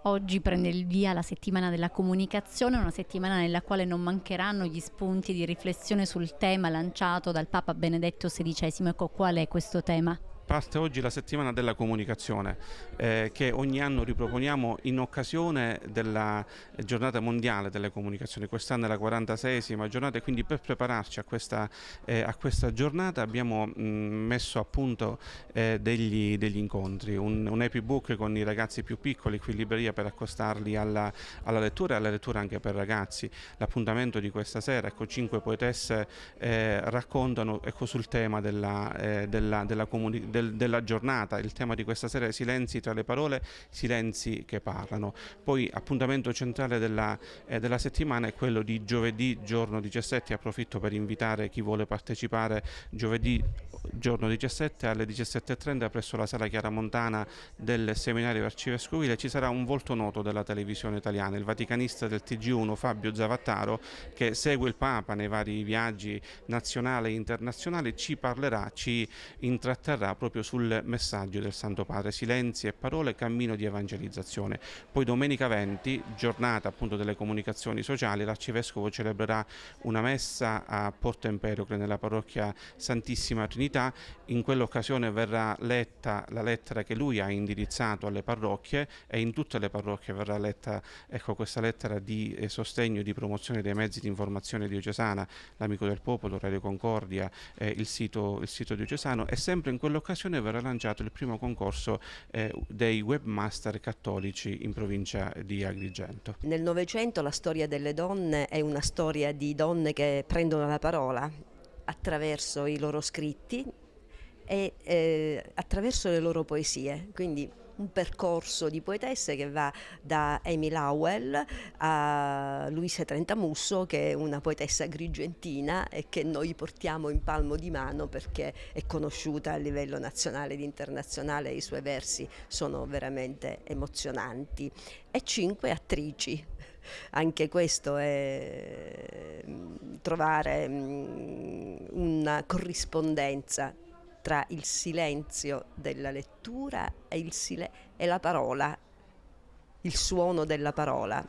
Oggi prende il via la settimana della comunicazione, una settimana nella quale non mancheranno gli spunti di riflessione sul tema lanciato dal Papa Benedetto XVI. Ecco, qual è questo tema? Parte oggi la settimana della comunicazione che ogni anno riproponiamo in occasione della giornata mondiale delle comunicazioni. Quest'anno è la 46esima giornata e quindi per prepararci a questa giornata abbiamo messo a punto degli incontri, un happy book con i ragazzi più piccoli qui in libreria per accostarli alla lettura e alla lettura anche per ragazzi. L'appuntamento di questa sera, ecco, 5 poetesse raccontano, ecco, sul tema della giornata. Il tema di questa sera è silenzi tra le parole, silenzi che parlano. Poi appuntamento centrale della settimana è quello di giovedì giorno 17, approfitto per invitare chi vuole partecipare giovedì giorno 17 alle 17:30 presso la sala Chiaramontana del seminario arcivescovile. Ci sarà un volto noto della televisione italiana, il vaticanista del TG1 Fabio Zavattaro, che segue il Papa nei vari viaggi nazionali e internazionali, ci parlerà, ci intratterrà proprio sul messaggio del Santo Padre, silenzi e parole, cammino di evangelizzazione. Poi domenica 20, giornata appunto delle comunicazioni sociali, l'Arcivescovo celebrerà una messa a Porto Empedocle nella parrocchia Santissima Trinità. In quell'occasione verrà letta la lettera che lui ha indirizzato alle parrocchie e in tutte le parrocchie verrà letta, ecco, questa lettera di sostegno e di promozione dei mezzi di informazione diocesana, l'Amico del Popolo, Radio Concordia, il sito diocesano, e sempre in quell'occasione verrà lanciato il primo concorso dei webmaster cattolici in provincia di Agrigento. Nel Novecento la storia delle donne è una storia di donne che prendono la parola attraverso i loro scritti e attraverso le loro poesie, quindi un percorso di poetesse che va da Amy Lowell a Luisa Trentamusso, che è una poetessa agrigentina e che noi portiamo in palmo di mano perché è conosciuta a livello nazionale ed internazionale, i suoi versi sono veramente emozionanti, e 5 attrici. Anche questo è trovare una corrispondenza tra il silenzio della lettura e la parola, il suono della parola.